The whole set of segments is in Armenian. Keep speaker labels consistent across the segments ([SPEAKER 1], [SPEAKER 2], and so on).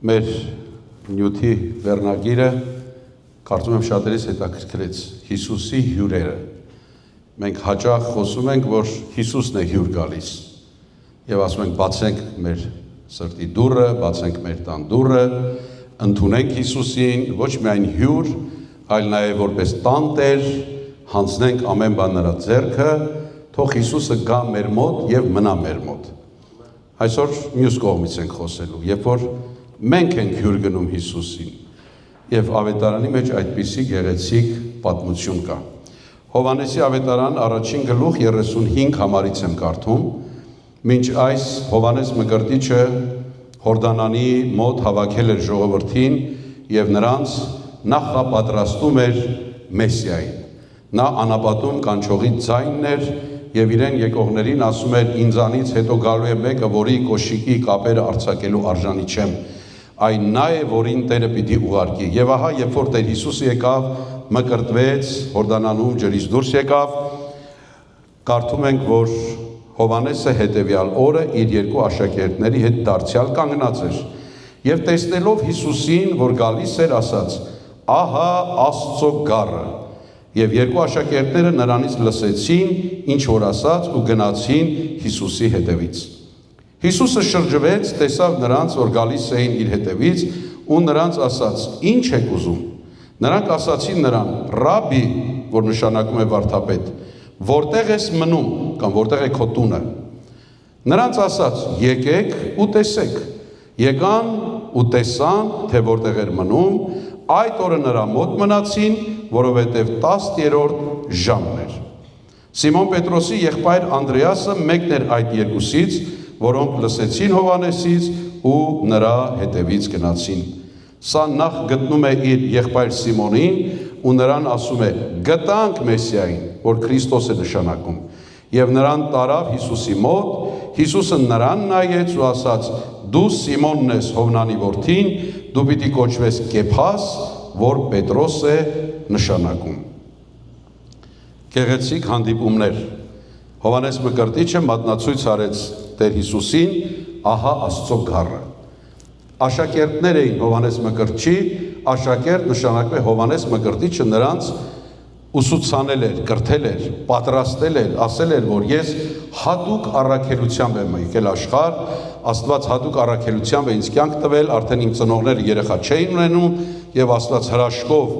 [SPEAKER 1] Մեր նյութի վերնագիրը կարծում եմ շատերից հետաքրքրեց Հիսուսի հյուրերը։ Մենք հաճախ խոսում ենք, որ Հիսուսն է հյուր գալիս եւ ասում ենք բացենք մեր սրտի դուռը, բացենք մեր տան դուռը, ընդունենք Հիսուսին ոչ միայն հյուր, այլ նաեւ որպես տան տեր, հանձնենք ամեն բան նրա ձեռքը, թող Հիսուսը գա մեր մոտ եւ մնա մեր մոտ։ Այսօր մյուս կողմից ենք խոսելու, երբ որ մենք ենք հյուր գնում Հիսուսին եւ ավետարանի մեջ այդպիսի գեղեցիկ պատմություն կա։ Հովհաննեսի ավետարան առաջին գլուխ 35 համարից եմ կարդում, մինչ այս Հովհաննես Մկրտիչը Հորդանանի մոտ հավաքել էր ժողովրդին եւ նրանց նախապատրաստում էր Մեսիային։ Նա անապատում կանչողի ձայնն էր եւ իրեն եկողներին ասում էր ինձանից հետո գալու է մեկը, որի կոշիկի կապերը արձակելու արժանի չեմ, այն նա է, որին Տերը պիտի ուղարկի։ Եվ ահա, երբ որ Տեր Հիսուսը եկավ, մկրտվեց, Հորդանանում ջրից դուրս եկավ, կարդում ենք, որ Հովհաննեսը հետևյալ օրը իր երկու աշակերտների հետ դարձյալ կանգնած էր եւ տեսնելով Հիսուսին, որ գալիս էր, ասաց. «Ահա Աստծո գառը»։ Եվ երկու աշակերտները նրանից լսեցին, ինչ որ ասաց ու գնացին Հիսուսի հետևից։ Հիսուսը շրջվեց, տեսավ նրանց, որ գալիս էին իր հետևից ու նրանց ասաց. «Ինչ եք ուզում»։ Նրանք ասացին նրան. «Ռաբբի», որ նշանակում է վարդապետ, որտեղ ես մնում կամ որտեղ է քո տունը։ Նրանց ասաց. «Եկեք ու տեսեք»։ Եկան ու տեսան, թե որտեղ էր մնում, այդ օրը նրա մոտ մնացին, որովհետև 10-րդ ժամն էր։ Սիմոն Պետրոսի եղբայր Անդրեասը մեկն էր այդ երկուսից, որոնք լսեցին Հովհաննեսից ու նրա հետևից գնացին։ Սա նախ գտնում է իր եղբայր Սիմոնին ու նրան ասում է. «Գտանք Մեսիային», որ Քրիստոս է նշանակում։ Եվ նրան տարավ Հիսուսի մոտ, Հիսուսը նրան նայեց ու ասաց. «Դու Սիմոնն ես, Հովնանի որդին, դու պիտի կոչվես Կեփաս, որ Պետրոս է նշանակում»։ Գեղեցիկ հանդիպումներ։ Հովհաննես Մկրտիչը մատնացույց արեց Տեր Հիսուսին, ահա Աստծո գառը։ Աշակերտներ էին Հովհաննես Մկրտչի, աշակերտ նշանակում է Հովհաննես Մկրտիչը նրանց ուսուցանել էր, կրթել էր, պատրաստել էր, ասել էր, որ ես հատուկ առաքելությամբ եմ եկել աշխարհ, Աստված հատուկ առաքելությամբ է ինձ կյանք տվել, արդեն իմ ծնողները երեխա չէին ունենում եւ Աստված հրաշքով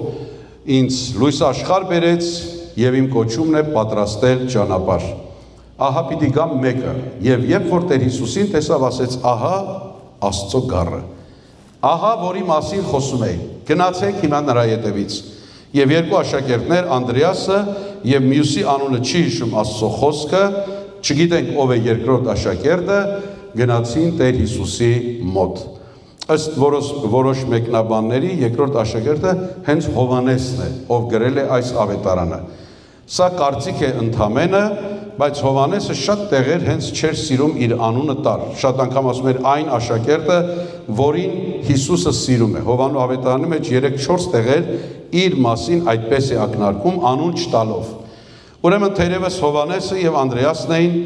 [SPEAKER 1] ինձ լույս աշխարհ բերեց եւ իմ կոչումն է պատրաստել ճանապարհ։ Ահա պիտի գամ մեկը եւ երբ որ Տեր Հիսուսին տեսավ, ասեց. «Ահա Աստծո գառը»։ Ահա որի մասին խոսում էի։ Գնացեք հիմա նրա ետևից։ Եվ երկու աշակերտներ, Անդրեասը եւ մյուսի անունը չի հիշում Աստծո խոսքը, չգիտենք ով է երկրորդ աշակերտը, գնացին Տեր Հիսուսի մոտ։ Ըստ որոշ մեկնաբանների երկրորդ աշակերտը հենց Հովհաննեսն է, ով գրել է այս ավետարանը։ Սա կարծիք է ընդամենը, բայց Հովհաննեսը շատ տեղեր հենց չէր սիրում իր անունը տալ։ Շատ անգամ ասում էր այն աշակերտը, որին Հիսուսը սիրում է։ Հովհաննու ավետարանի մեջ 3-4 տեղեր իր մասին այդպես է ակնարկում անուն չտալով։ Ուրեմն թերևս Հովհաննեսը եւ Անդրեասն էին,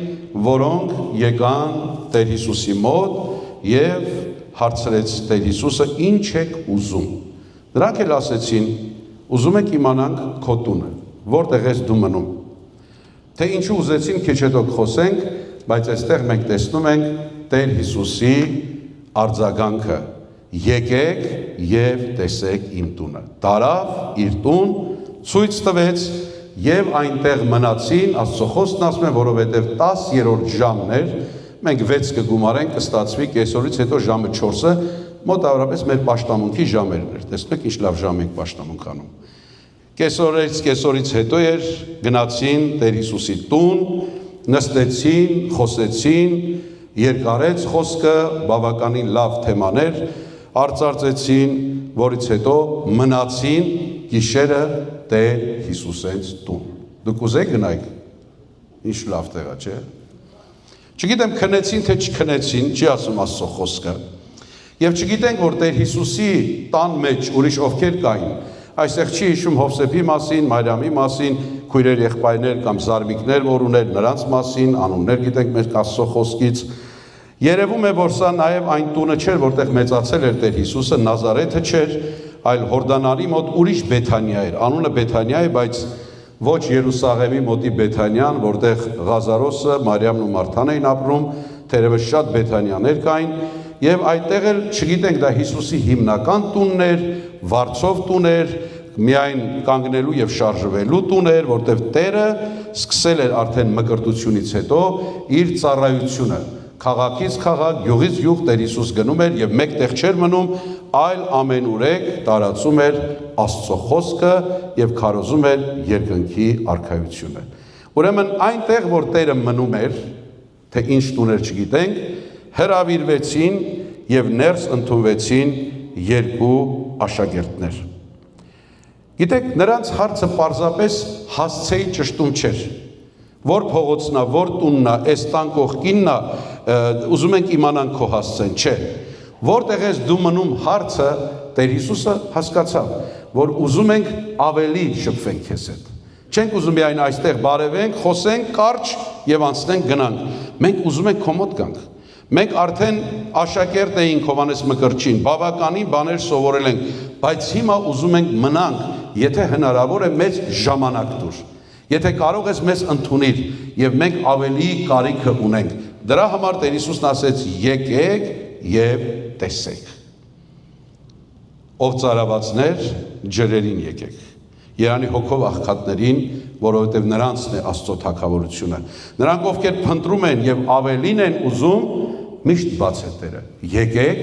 [SPEAKER 1] որոնք եկան Տեր Հիսուսի մոտ եւ հարցրեց Տեր Հիսուսը. «Ինչ եք ուզում»։ Նրանք էլ ասեցին. «Ուզում ենք իմանանք քո տունը, որտեղ ես դու մնում»։ Թե ինչու ուզեցին, քիչ հետո խոսենք, բայց այստեղ մենք տեսնում ենք Տեր Հիսուսի արձագանքը. «Եկեք եւ տեսեք իմ տունը»։ Տարավ իր տուն, ցույց տվեց եւ այնտեղ մնացին, Աստծո խոսքն ասում է, որովհետեւ 10-րդ ժամն էր, մենք 6 կգումարենք, կստացվի կեսօրից հետո ժամը 4-ը, մոտավորապես մեր պաշտամունքի ժամերն էր։ Տեսնում եք ինչ լավ ժամ ենք պաշտամունք անում։ Կեսօրից հետո էր, գնացին Տեր Հիսուսի տուն, նստեցին, խոսեցին, երկարեց խոսքը, բավականին լավ թեմաներ արծարծեցին, որից հետո մնացին գիշերը Տեր Հիսուսենց տուն։ Դուք ուզեք գնայք։ Ինչ լավ տեղ է, չէ՞։ Չգիտեմ քնեցին թե չքնեցին, չի ասում Աստծո խոսքը։ Եվ չգիտենք, որ Տեր Հիսուսի տան մեջ ուրիշ ովքեր կային։ Այստեղ չի հիշում Հովսեփի մասին, Մարիամի մասին, քույրեր, եղբայրներ կամ զարմիկներ, որ ուներ նրանց մասին, անուններ գիտենք մեր Աստծո խոսքից։ Երևում է, որ սա նաև այն տունը չէր, որտեղ մեծացել էր Տեր Հիսուսը, Նազարեթը չէր, այլ Հորդանանի մոտ ուրիշ Բեթանիա էր, անունը Բեթանիա է, բայց ոչ Երուսաղեմի մոտի Բեթանիան, որտեղ Ղազարոսը, Մարիամն ու Մարթան էին ապրում, թերևս շատ Բեթանիաներ կային, եւ այդտեղ էլ չգիտենք դա Հիսուսի հիմնական տունն էր, վարձով տուն էր, միայն կանգնելու եւ շարժվելու տուն էր, որտեղ Տերը սկսել էր արդեն մկրտությունից հետո իր ծառայությունը, քաղաքից քաղաք, գյուղից գյուղ Տեր Հիսուս գնում էր եւ մեկ տեղ չէր մնում, այլ ամենուրեք տարածում էր Աստծո խոսքը եւ քարոզում էր երկնքի արքայությունը։ Ուրեմն այնտեղ, որ Տերը մնում էր, թե ինչ տուներ չգիտենք, հրավիրվեցին եւ ներս ընդունվեցին երկու աշակերտներ։ Գիտեք, նրանց հարցը պարզապես հասցեի ճշտում չէր, որ փողոցնա, որ տուննա, այս տան կողքիննա, ուզում ենք իմանանք քո հասցեն, չէ, որտեղ ես դու մնում հարցը, Տեր Հիսուսը հասկացավ, որ ուզում ենք ավելի շփվենք քեզ հետ, չենք ուզում միայն այստեղ բարևենք, խոսենք, կարճ եւ անցնենք գնանք, մենք ուզում ենք քո մոտ գանք, մենք արդեն աշակերտ էինք Հովհաննես Մկրտչին, բավականին բաներ սովորել ենք, բայց հիմա ուզում ենք մնանք, եթե հնարավոր է մեծ ժամանակ տուր, եթե կարող ես մեզ ընդունիր եւ մենք ավելի կարիքը ունենք, դրա համար Տեր Հիսուսն ասեց եկեք եւ տեսեք, ով ծարավացներ ջրերին եկեք, Երանի հոգով աղքատներին, որովհետև նրանցն է Աստծո թագավորությունը, նրանք ովքեր փնտրում են եւ ավելին են ուզում, միշտ բաց է Տերը, եկեք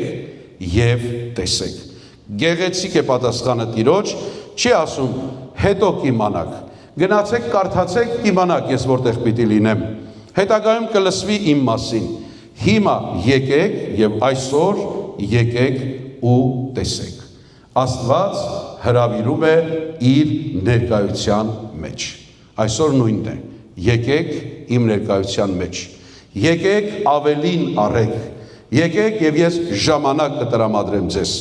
[SPEAKER 1] եւ տեսեք, գեղեցիկ է պատասխանը Տիրոջ, չի ասում հետո կիմանաք, գնացեք կարդացեք կիմանաք ես որտեղ պիտի լինեմ, հետագայում կլսվի իմ մասին, հիմա եկեք եւ այսօր եկեք ու տեսեք, Աստված հրավիրում է իր ներկայության մեջ, այսօր նույնն է, եկեք իմ ներկայության մեջ, եկեք ավելին արեք, եկեք եւ ես ժամանակ կտրամադրեմ ձեզ,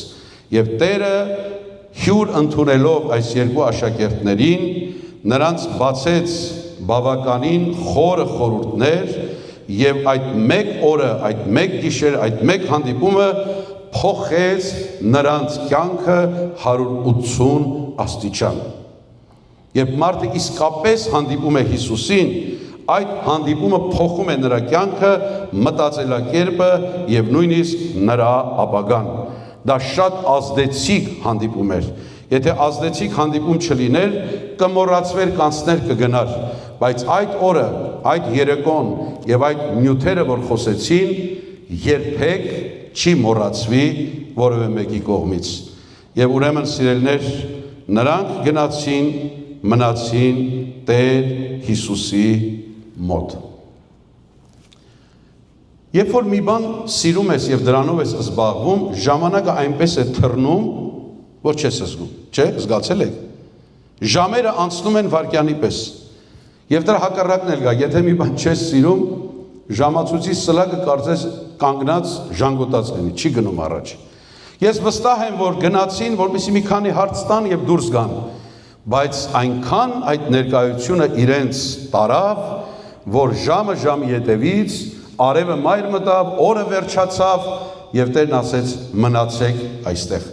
[SPEAKER 1] եւ Տերը հյուր ընդունելով այս երկու աշակերտներին, նրանց բացեց բավականին խորը խորհուրդներ եւ այդ մեկ օրը, այդ մեկ գիշեր, այդ մեկ հանդիպումը փոխեց նրանց կյանքը 180 աստիճան։ Երբ մարդը իսկապես հանդիպում է Հիսուսին, այդ հանդիպումը փոխում է նրա կյանքը, մտածելակերպը եւ նույնիսկ նրա ապագան։ Դա շատ ազդեցիկ հանդիպում էր։ Եթե ազդեցիկ հանդիպում չլիներ, կմոռացվեր, կանցներ կգնար, բայց այդ օրը, այդ երեկոն եւ այդ նյութերը, որ խոսեցին, երբեք չի մոռացվի որևէ մեկի կողմից։ Եվ ուրեմն սիրելիներ, նրանք գնացին, մնացին Տեր Հիսուսի մոտ։ Երբ որ մի բան սիրում ես եւ դրանով ես զբաղվում, ժամանակը այնպես է թռնում, որ չես զգում, չէ՞, զգացել եք։ Ժամերը անցնում են վայրկյանի պես։ Եվ դրա հակառակն էլ կա, եթե մի բան չես սիրում, ժամացույցի սլակը կարծես կանգնած ժանգոտած լինի, չի գնում առաջ։ Ես վստահ եմ, որ գնացին, որպեսզի մի քանի հարց տան եւ դուրս գան, բայց այնքան այդ ներկայությունը իրենց տարավ, որ ժամը ետևից արևը մայր մտավ, օրը վերջացավ եւ Տերն ասեց մնացեք այստեղ։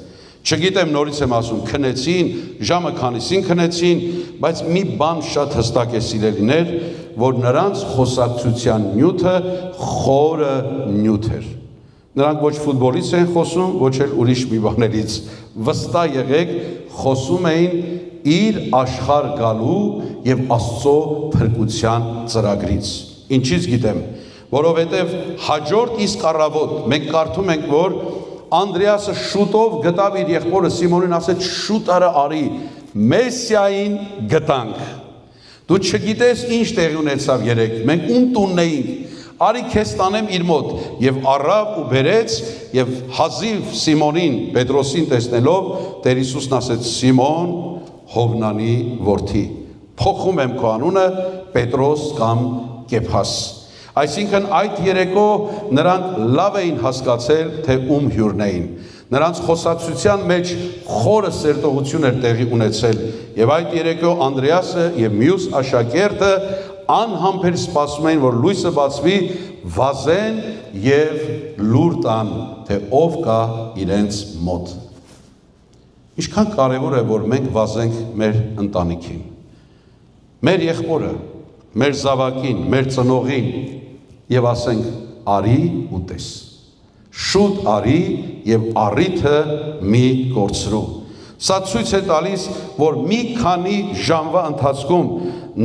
[SPEAKER 1] Չգիտեմ նորից եմ ասում, քնեցին, ժամը քանիսին քնեցին, բայց մի բան շատ հստակ է սիրելիներ, որ նրանց խոսակցության նյութը խորը նյութ էր։ Նրանք ոչ ֆուտբոլից են խոսում, ոչ էլ ուրիշ մի բաներից։ Վստահ եղեք, խոսում էին իր աշխարհ գալու եւ Աստծո փրկության ծրագրից։ Ինչից գիտեմ, որովհետև հաջորդ իսկ առավոտ մենք կարդում ենք, որ Անդրեասը շուտով գտավ իր եղբորը Սիմոնին, ասեց շուտ արի, Մեսիային գտանք։ Դու չգիտես ինչ տեղի ունեցավ երեկ, մենք ում տունն էինք, արի քեզ տանեմ իր մոտ, եւ առավ ու բերեց եւ հազիվ Սիմոնին, Պետրոսին տեսնելով, Տեր Հիսուսն ասեց Սիմոն, Հովնանի որդի, փոխում եմ քո անունը Պետրոս կամ Կեփաս։ Այսինքն այդ երեկո նրանք լավ էին հասկացել, թե ում հյուրն էին։ Նրանց խոսակցության մեջ խորը սերտողություն էր տեղի ունեցել եւ այդ երեկո Անդրեասը եւ մյուս աշակերտը անհամբեր սպասում էին, որ լույսը բացվի, վազեն եւ լուր տան, թե ով կա իրենց մոտ։ Ինչքան կարևոր է, որ մենք վազենք մեր ընտանիքին, մեր եղբորը, մեր զավակին, մեր ծնողին եւ ասենք արի ու տես։ Շուտ արի եւ առիթը մի կորցրու։ Սա ցույց է տալիս, որ մի քանի ժամվա ընթացքում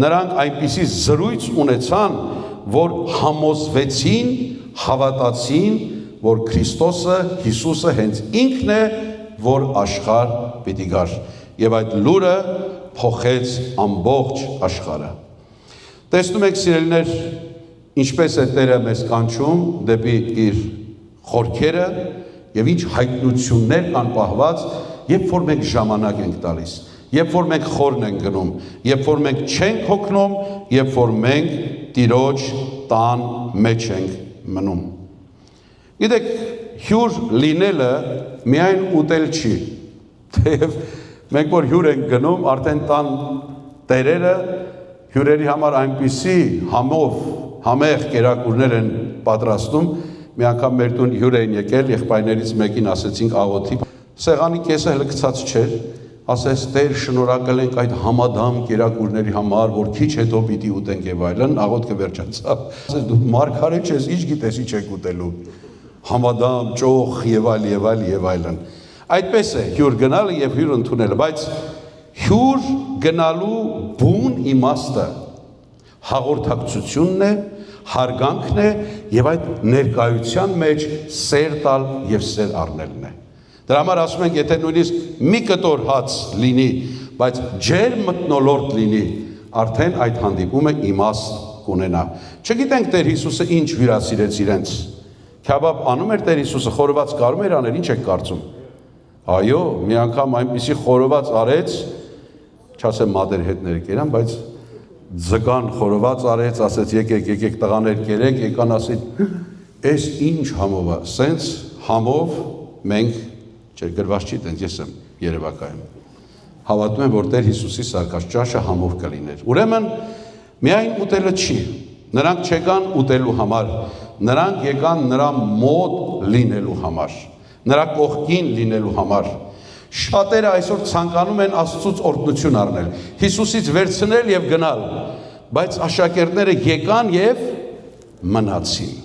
[SPEAKER 1] նրանք այնպիսի զրույց ունեցան, որ համոզվեցին, հավատացին, որ Քրիստոսը, Հիսուսը հենց ինքն է, որ աշխարհ պիտի գար, եւ այդ լուրը փոխեց ամբողջ աշխարհը։ Տեսնում եք, սիրելիներ, ինչպես է Տերը մեզ կանչում դեպի իր խորքերը եւ ինչ հայտնություններ կան պահված, երբ որ մենք ժամանակ ենք տալիս, երբ որ մենք խորն ենք գնում, երբ որ մենք չենք հոգնում, երբ որ մենք Տիրոջ տան մեջ ենք մնում։ Գիտեք, հյուր լինելը միայն ուտել չի, թեև մենք որ հյուր ենք գնում, արդեն տան տերերը հյուրերի համար այնպիսի համեղ կերակուրներ են պատրաստում։ Մի անգամ մեր տուն հյուր էին եկել, եղբայրներից մեկին ասեցինք աղոթի, սեղանի կեսը հələ գցած չէր, ասես Տեր շնորհակալ ենք այդ համադամ կերակուրների համար, որ քիչ հետո պիտի ուտենք եւ այլն, աղոթքը վերջացավ։ Ասես դու մարգարե ես, ինչ գիտես ինչ եք ուտելու։ Համադամ, ճոխ եւ այլն։ Այդպես է հյուր գնալը եւ հյուր ընդունելը, բայց հյուր գնալու բուն իմաստը հաղորդակցությունն է, հարգանքն է եւ այդ ներկայության մեջ սեր տալ եւ սեր առնելն է։ Դրա համար ասում ենք, եթե նույնիսկ մի կտոր հաց լինի, բայց ջեր մթնոլորտ լինի, արդեն այդ հանդիպումը իմաստ կունենա։ Չգիտենք Տեր Հիսուսը ինչ հյուրասիրեց իրենց։ Քյաբաբ անում էր Տեր Հիսուսը, խորոված կարում էր անել, ինչ եք կարծում։ Այո, մի անգամ այնպիսի խորոված արեց, չասեմ մատերհետները կերան, բայց ձգան խորոված արեց, ասեց եկեք տղաներ կերեք, եկան ասին, այս ինչ համով է, սենց համով մենք, չէր գրված չի տենց, ես եմ երևակայում, հավատում եմ, որ Տեր Հիսուսի սարկած ճաշը համով կլիներ։ Ուրեմն միայն ուտելը չի, նրանք չեկան ուտելու համար, նրանք եկան նրա մոտ լինելու համար, նրա կողքին լինելու համար։ Շատերը այսօր ցանկանում են Աստծուց օրհնություն առնել, Հիսուսից վերցնել եւ գնալ, բայց աշակերտները եկան եւ մնացին։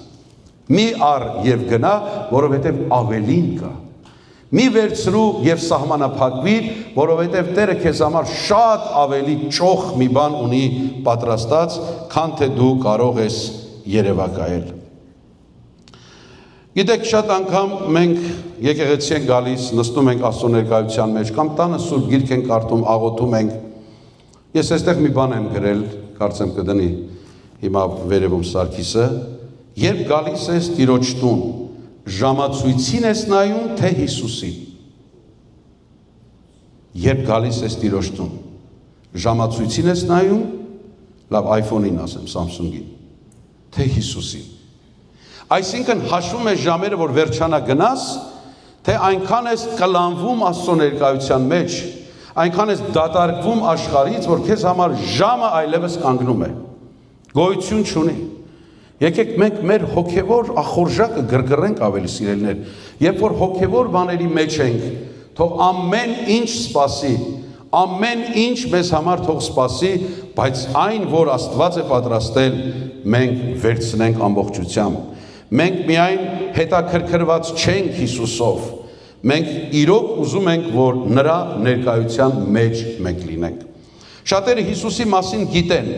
[SPEAKER 1] Մի առ եւ գնա, որովհետեւ ավելին կա։ Մի վերցրու եւ սահմանափակվիր, որովհետեւ Տերը քեզ համար շատ ավելի ճոխ մի բան ունի պատրաստած, քան թե դու կարող ես երևակայել։ Գիտեք, շատ անգամ մենք եկեղեցի ենք գալիս, նստում ենք Աստծո ներկայության մեջ, կամ տանը Սուրբ Գիրք ենք կարդում, աղոթում ենք։ Ես այստեղ մի բան եմ գրել, կարծեմ կդնի հիմա վերևում Սարգիսը, երբ գալիս ես Տիրոջ տուն, ժամացույցին ես նայում, թե Հիսուսին։ Երբ գալիս ես Տիրոջ տուն, ժամացույցին ես նայում, լավ iPhone-ին ասեմ, Samsung-ին, թե Հիսուսին։ Այսինքն հաշվում ես ժամերը, որ վերջանա գնաս, թե այնքան ես կլանվում Աստծո ներկայության մեջ, այնքան ես դատարկվում աշխարհից, որ քեզ համար ժամը այլևս կանգնում է, գոյություն չունի։ Եկեք մենք մեր հոգևոր ախորժակը գրգռենք ավելի սիրելիներ, երբ որ հոգևոր բաների մեջ ենք, թող ամեն ինչ սպասի, ամեն ինչ մեզ համար թող սպասի, բայց այն, որ Աստված է պատրաստել, մենք վերցնենք ամբողջությամբ։ Մենք միայն հետաքրքրված չենք Հիսուսով, մենք իրոք ուզում ենք, որ նրա ներկայության մեջ մենք լինենք։ Շատերը Հիսուսի մասին գիտեն,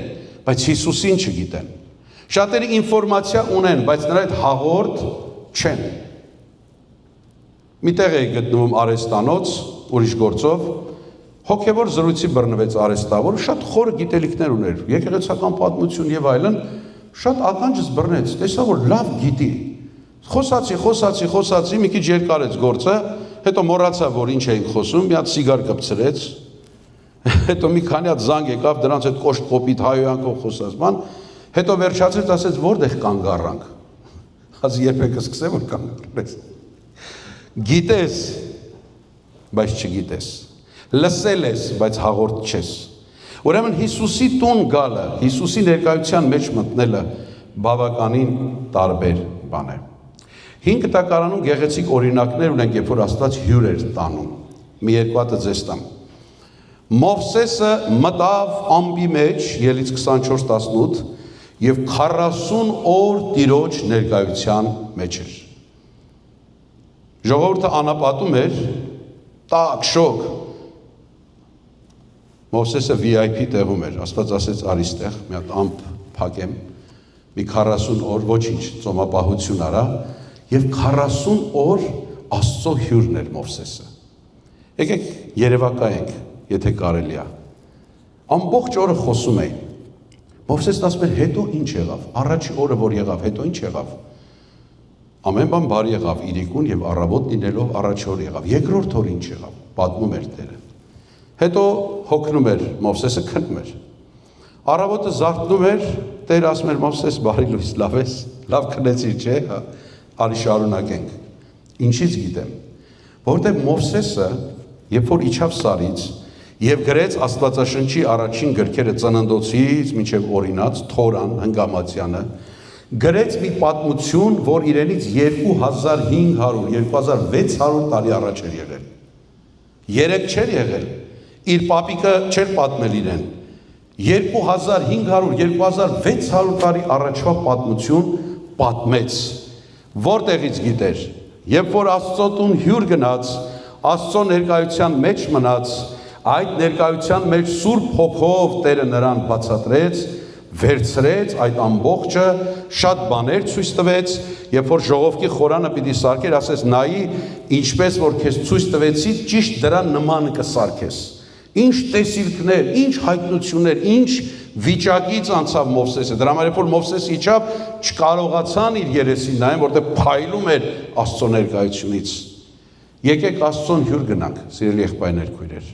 [SPEAKER 1] բայց Հիսուսին չգիտեն։ Շատերը ինֆորմացիա ունեն, բայց նրա հետ հաղորդ չեն։ Միտեղ է գտնվում արեստանոց, ուրիշ գործով, հոգևոր զրույցի բռնվեց արեստավորը, շատ խորը գիտելիքներ ուներ, եկեղեցական պատմություն եւ այլն, շատ ականջս բռնեց, տեսա որ լավ գիտի, խոսացի, մի քիչ երկարեց գործը, հետո մոռացա, որ ինչ էինք խոսում, մի հատ սիգար կպցրեց, հետո մի քանի հատ զանգ եկավ, դրանց հետ կոշտ կոպիտ հայոյանքով խոսած բան, հետո վերջացրեց, ասեց որտեղ կանգ առանք, ասես երբեք կսկսեմ որ կանգ առնես, գիտես, բայց չգիտես, լսել ես, բայց հաղորդ չես։ Ուրեմն Հիսուսի տուն գալը, Հիսուսի ներկայության մեջ մտնելը բավականին տարբեր բան է։ 5 տակարանում գեղեցիկ օրինակներ ունենք, երբ որ Աստված հյուր էր տանում։ Մի երկու հատ ձեզ տամ։ Մովսեսը մտավ ամբի մեջ, Ելից 24:18, եւ 40 օր Տիրոջ ներկայության մեջ էր։ Ժողովուրդը անապատում էր, տակ, շոկ։ Մովսեսը VIP տեղում էր, Աստված ասեց արի ստեղ, մի հատ ամպ փակեմ, մի 40 օր, ոչինչ, ծոմապահություն արա, եւ 40 օր Աստծո հյուրն էր Մովսեսը։ Եկեք երևակայենք, եթե կարելի է։ Ամբողջ օրը խոսում էին։ Մովսեսն ասում էր, հետո ինչ եղավ, առաջի օրը որ եղավ, հետո ինչ եղավ։ Ամեն բան բարի եղավ իրիկուն եւ առավոտ լինելով առաջ օր եղավ։ Երկրորդ օր ինչ եղավ, պատմում էր Տերը։ Հետո հոգնում էր Մովսեսը, քնում էր։ Առավոտը զարթնում էր, Տերը ասում էր Մովսես, բարի լույս, լավ ես, լավ քնեցիր, չէ՞, արի շարունակենք։ Ինչից գիտեմ, որտեղ Մովսեսը, երբ որ իջավ սարից եւ գրեց Աստվածաշնչի առաջին գրքերը Ծննդոցից մինչեւ Օրինաց, Թորան, Հնգամացյանը, գրեց մի պատմություն, որ իրենից 2500-2600 տարի առաջ էր եղել։ Երեք չէր եղել։ Իր պապիկը չէր պատմել իրեն։ 2500-2600 տարի առաջվա պատմություն պատմեց։ Որտեղից գիտեր։ Երբ որ Աստծո տուն հյուր գնաց, Աստծո ներկայության մեջ մնաց, այդ ներկայության մեջ Սուրբ Հոգով Տերը նրան բացատրեց, վերցրեց այդ ամբողջը, շատ բաներ ցույց տվեց, երբ որ ժողովքի խորանը պիտի սարքեր, ասես նայի, ինչպես որ քեզ ցույց տվեցի, ճիշտ դրա նման կսարքես։ Ինչ տեսիլքներ, ինչ հայտնություններ, ինչ վիճակից անցավ Մովսեսը։ Դրա համար որ Մովսեսը իջավ, չկարողացան իր երեսին նայեն, որտեղ փայլում էր Աստծո ներկայությունից։ Եկեք Աստծոն հյուր գնանք, սիրելի եղբայրներ, քույրեր։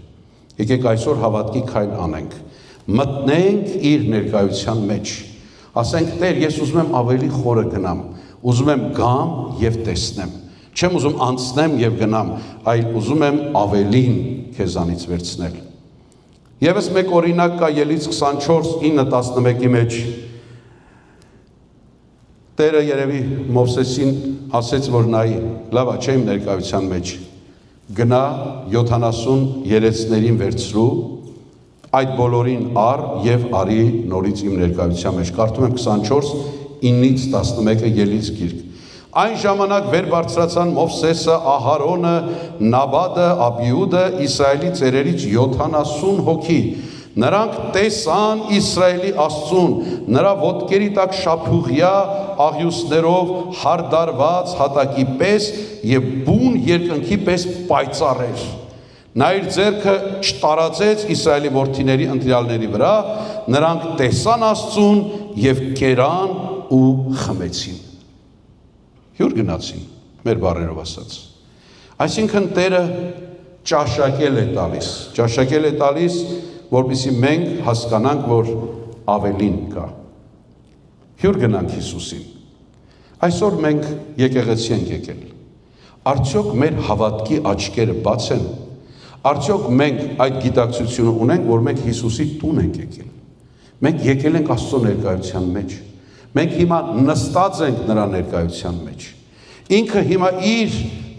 [SPEAKER 1] Եկեք այսօր հավատքի քայլ անենք։ Մտնենք իր ներկայության մեջ։ Ասենք Տեր, ես ուզում եմ ավելի խորը գնամ, ուզում եմ գամ եւ տեսնեմ։ Չեմ ուզում անցնեմ եւ գնամ, այլ ուզում եմ ավելին քեզանից վերցնել։ Եվս մեկ օրինակ կա Ելից 24:9-11-ի մեջ։ Տերը երևի Մովսեսին ասեց, որ նայի, լավ է, չէ իմ ներկայության մեջ։ Գնա 70 երեցներին վերցրու, այդ բոլորին առ եւ արի նորից իմ ներկայության մեջ։ Կարդում եմ 24:9-11 Ելից գիրք։ Այն ժամանակ վեր բարձրացան Մովսեսը, Ահարոնը, Նաբադը, Աբիուդը, Իսրայելի ծերերից 70 հոգի։ Նրանք տեսան Իսրայելի Աստծուն, նրա ոտքերի տակ շափուղյա աղյուսներով հարդարված հատակի պես եւ բուն երկնքի պես պայծառ էր։ Նա իր ձեռքը չտարածեց Իսրայելի որդիների ընտրյալների վրա, նրանք տեսան Աստծուն եւ կերան ու խմեցին։ Հյուր գնացին, մեր բառերով ասած։ Այսինքն Տերը ճաշակել է տալիս, որպեսզի մենք հասկանանք, որ ավելին կա։ Հյուր գնանք Հիսուսին։ Այսօր մենք եկեղեցի ենք եկել։ Արդյոք մեր հավատքի աչքերը բաց են։ Արդյոք մենք այդ գիտակցությունը ունենք, որ մենք Հիսուսի տուն ենք եկել։ Մենք եկել ենք Աստծո ներկայության մեջ։ Մենք հիմա նստած ենք նրա ներկայության մեջ։ Ինքը հիմա իր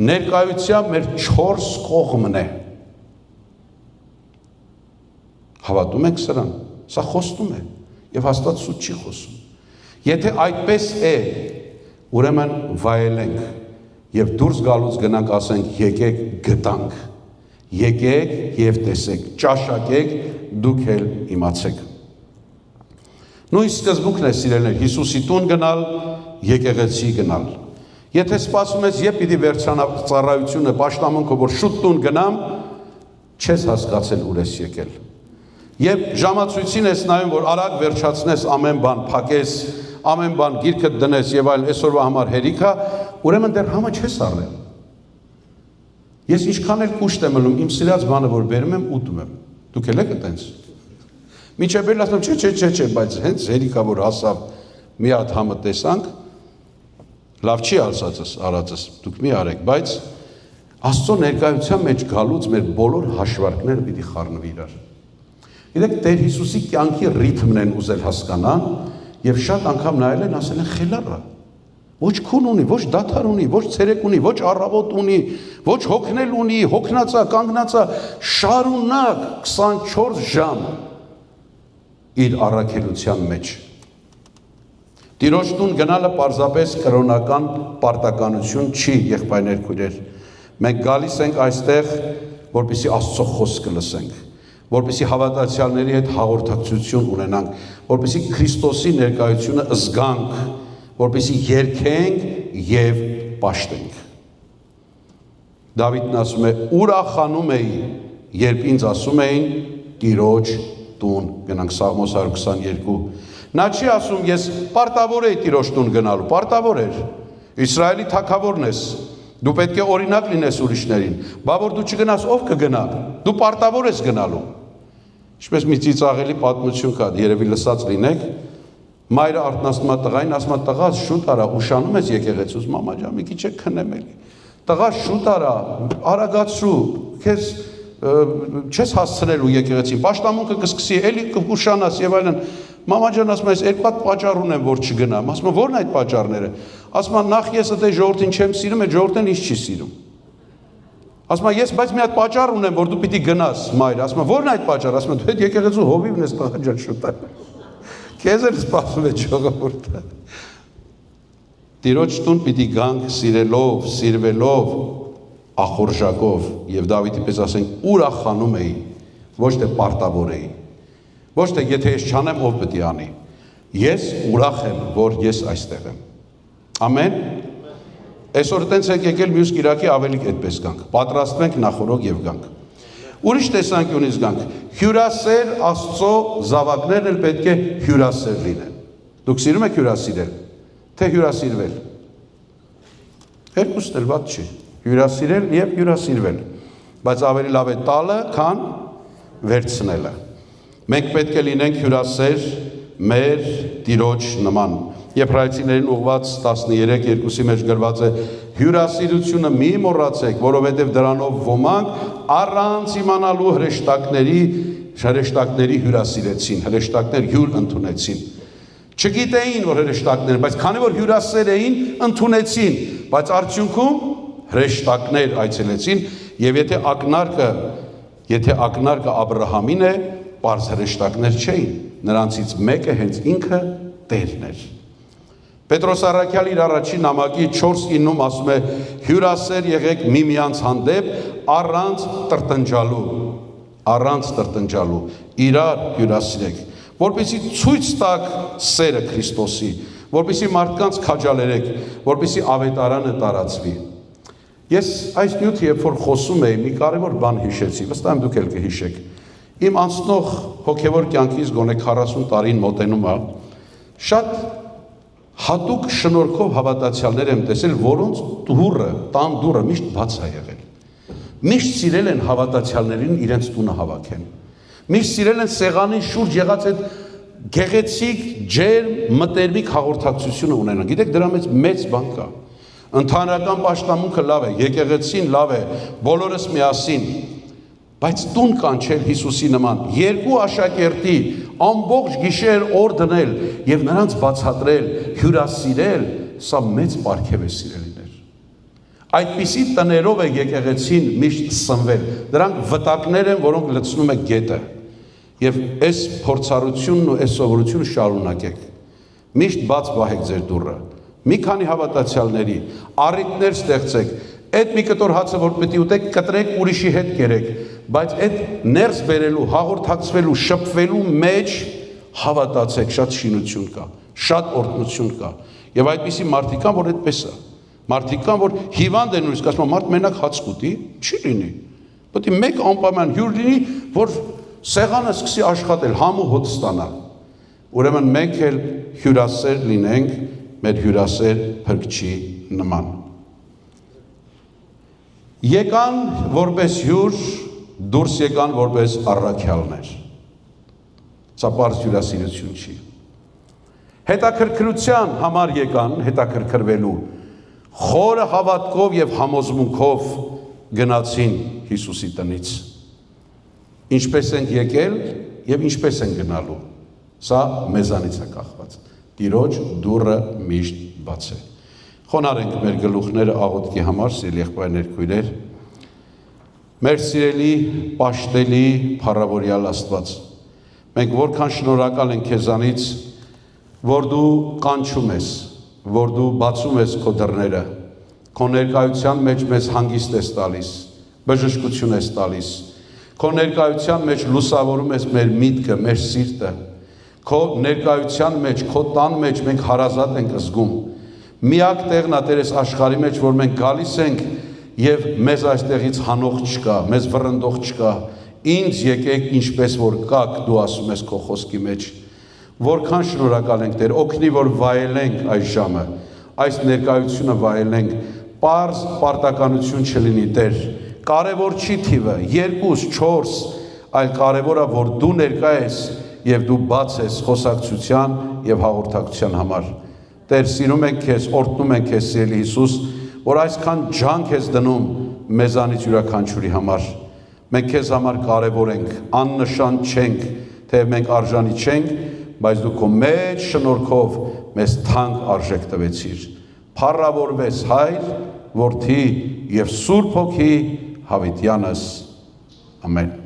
[SPEAKER 1] ներկայության մեր 4 կողմն է։ Հավատում եք սրան։ Սա խոստում է եւ հաստատ սուտ չի խոսում։ Եթե այդպես է, ուրեմն վայելենք եւ դուրս գալուց գնանք ասենք եկեք գտանք։ Եկեք եւ տեսեք, ճաշակեք, դուք էլ իմացեք։ Նույն սկզբունքն է սիրելիներ, Հիսուսի տուն գնալ, եկեղեցի գնալ։ Եթե սպասում ես, երբ պիտի վերջանա ծառայությունը, պաշտամունքը, որ շուտ տուն գնամ, չես հասկացել ուր ես եկել։ Երբ ժամացույցին ես նայում, որ արագ վերջացնես ամեն բան, փակես, ամեն բան գիրքդ դնես եւ այլ այսօրվա համար հերիք է, ուրեմն դեռ համը չես առել։ Ես ինչքան էլ կուշտ եմ ելում, իմ սիրած բանը որ բերում եմ, ուտում եմ։ Դուք եք այտենց։ Միջև էլ ասում չէ, բայց հենց հերիքա որ հասավ մի հատ համը տեսանք, լավ չի արածս, դուք մի արեք, բայց Աստծո ներկայության մեջ գալուց մեր բոլոր հաշվարկները պիտի խառնվի իրար։ Գիտեք, Տեր Հիսուսի կյանքի ռիթմն են ուզել հասկանան եւ շատ անգամ նայել են, ասել են խելառ է։ Ոչ քուն ունի, ոչ դադար ունի, ոչ ցերեկ ունի, ոչ առավոտ ունի, ոչ հոգնել ունի, հոգնածա, կանգնածա, շարունակ 24 ժամ իր առաքելության մեջ։ Տիրոջ տուն գնալը պարզապես կրոնական պարտականություն չի, եղբայրներ քույրեր։ Մենք գալիս ենք այստեղ, որպեսզի Աստծո խոսքը լսենք, որպեսզի հավատացյալների հետ հաղորդակցություն ունենանք, որպեսզի Քրիստոսի ներկայությունը զգանք, որպեսզի երգենք եւ պաշտենք։ Դավիթն ասում է. ուրախանում էի, երբ ինձ ասում էին Տիրոջ տուն գնանք, Սաղմոս 122։ Նա չի ասում ես պարտավոր էի Տիրոջ տուն գնալու, պարտավոր էր։ Իսրայելի թագավորն ես, դու պետք է օրինակ լինես ուրիշներին, բա որ դու չգնաս, ով կգնա, դու պարտավոր ես գնալու։ Ինչպես մի ծիծաղելի պատմություն կա, երևի լսած լինեք, մայրը արթնացնում է տղային, ասում է տղա շուտ արա, ուշանում ես եկեղեցուց, մամա ջան, մի քիչ քնեմ էլի։ Տղա շուտ արա, արագացրու, քեզ չես հասցնելու եկեղեցին, պաշտամունքը կսկսի, էլի կուշանաս եւ այլն։ Մամա ջան ասում է, ես երկու հատ պատճառ ունեմ, որ չգնամ։ Ասում է, ո՞րն է այդ պատճառները։ Ասում է, նախ ես այդ ժողովրդին չեմ սիրում, այդ ժողովուրդն ինձ չի սիրում։ Ասում է, ես բայց մի հատ պատճառ ունեմ, որ դու պիտի գնաս, մայր։ Ասում է, ո՞րն է այդ պատճառը։ Ասում է, դու այդ եկեղեցու հովիվն ես, տղա ջան, շուտ արա։ Քեզ էլ սպասում է ժողովուրդը։ Տիրոջ տուն պիտի գանք սիրելով, սիրվելով, ախորժակով եւ Դավիթի պես ասենք ուրախանում էի, ոչ թե պարտավոր էի։ Ոչ թե եթե ես չանեմ, ով պետք է անի։ Ես ուրախ եմ, որ ես այստեղ եմ։ Ամեն։ Այսօր տենց եք եկել մյուս կիրակի ավելի այդպես գանք։ Պատրաստվենք նախորոք եւ գանք։ Ուրիշ տեսանկյունից գանք։ Հյուրասեր Աստծո զավակներն էլ պետք է հյուրասեր լինեն։ Դուք սիրում եք հյուրասիրել, թե հյուրասիրվել։ Երկուսն էլ ված չի։ Հյուրասիրել եւ հյուրասիրվել։ Բայց ավելի լավ է տալը, քան վերցնելը։ Մենք պետք է լինենք հյուրասեր մեր Տիրոջ նման։ Եբրայեցիներին ուղված 13:2-ի մեջ գրված է. հյուրասիրությունը մի մոռացեք, որովհետև դրանով ոմանք առանց իմանալու հրեշտակների հյուրասիրեցին, հրեշտակներ հյուր ընդունեցին։ Չգիտեին, որ հրեշտակներ, բայց քանի որ հյուրասեր էին, ընդունեցին, բայց արդյունքում հրեշտակներ այցելեցին, եւ եթե ակնարկը Աբրահամին է, պարզ հրեշտակներ չէին, նրանցից մեկը հենց ինքը Տերն էր։ Պետրոս առաքյալ իր առաջին նամակի 4:9-ում ասում է. հյուրասեր եղեք միմյանց հանդեպ առանց տրտնջալու, իրար հյուրասիրեք, որպեսզի ցույց տաք սերը Քրիստոսի, որպեսզի մարդկանց քաջալերեք, որպեսզի ավետարանը տարածվի։ Ես այս նյութը երբ որ խոսում էի, մի կարևոր բան հիշեցի, վստահ եմ դուք էլ կհիշեք։ Իմ անցնող հոգևոր կյանքից գոնե 40 տարին մոտենում է, շատ հատուկ շնորհքով հավատացյալներ եմ տեսել, որոնց տան դուռը միշտ բաց է եղել։ Միշտ սիրել են հավատացյալներին իրենց տունը հավաքեն։ Միշտ սիրել են սեղանի շուրջ եղած այդ գեղեցիկ, ջերմ, մտերմիկ հաղորդակցությունը ունենան։ Գիտեք, դրա մեծ բան կա։ Ընդհանրական պաշտամունքը լավ է, եկեղեցին լավ է, բոլորս միասին, բայց տուն կանչել Հիսուսի նման, երկու աշակերտի ամբողջ գիշեր օր դնել եւ նրանց բացատրել, հյուրասիրել, սա մեծ պարգև է սիրելիներ։ Այդպիսի տներով է եկեղեցին միշտ սնվել, դրանք վտակներ են, որոնք լցնում է գետը, եւ այս փորձառությունն ու այս սովորությունը շարունակեք, միշտ բաց վահեք ձեր դուռը, մի քանի հավատացյալների, առիթներ ստեղծեք, այդ մի կտոր հացը, որ պետք է ուտեք, կտրեք, ուրիշի հետ կերեք, բայց այդ ներս բերելու, հաղորդակցվելու, շփվելու մեջ հավատացեք, շատ շինություն կա, շատ օրհնություն կա, եւ այդպիսի մարդիկ կան, որ այդպես է, մարդիկ կան, որ հիվանդ են նույնիսկ, ասում մարդ մենակ հաց կուտի, չի լինի, պետք է մեկ անպայման հյուր լինի, որ սեղանը սկսի աշխատել, համ ու հոտ ստանա, ուրեմն մենք էլ հյուրասեր լինենք, մեր հյուրասեր Փրկչի նման։ Եկան որպես հյուր, դուրս եկան որպես առաքյալներ։ Սա պարզ հյուրասիրություն չի։ Հետաքրքրության համար եկան, հետաքրքրվելու, խորը հավատքով եւ համոզմունքով գնացին Հիսուսի տնից։ Ինչպես ենք եկել եւ ինչպես են գնալու։ Սա մեզանից է կախված։ Տիրոջ դուռը միշտ բաց է։ Խոնարհենք մեր գլուխները աղոթքի համար, սիրելի եղբայրներ, քույրեր։ Մեր սիրելի, պաշտելի, փառավորյալ Աստված, մենք որքան շնորհակալ ենք քեզանից, որ դու կանչում ես, որ դու բացում ես քո դռները, քո ներկայության մեջ մեզ հանգիստ ես տալիս, բժշկություն ես տալիս, քո ներկայության մեջ լուսավորում ես մեր միտքը, մեր սիրտը, քո ներկայության մեջ, քո տան մեջ մենք հարազատ ենք զգում։ Միակ տեղն է Տեր աշխարհի մեջ, որ մենք գալիս ենք եւ մեզ այստեղից հանող չկա, մեզ վռնդող չկա։ Ինձ եկեք ինչպես որ կաք, դու ասում ես քո խոսքի մեջ։ Որքան շնորհակալ ենք Տեր, օգնի որ վայելենք այս ժամը, այս ներկայությունը վայելենք, պարզ պարտականություն չլինի Տեր։ Կարևոր չի թիվը, 2, 4, այլ կարևորը որ դու ներկա ես եւ դու բաց ես խոսակցության եւ հաղորդակցության համար։ Տեր, սիրում ենք քեզ, օրհնում ենք քեզ, սիրելի Հիսուս, որ այսքան ջանք ես դնում մեզանից յուրաքանչյուրի համար։ Մենք քեզ համար կարևոր ենք, աննշան չենք, թե մենք արժանի չենք, բայց դու քո մեծ շնորհքով մեզ թանկ արժեք տվեցիր։ Փառավորվես Հայր, Որդի եւ Սուրբ Հոգի Հավիտյանս։ Ամեն։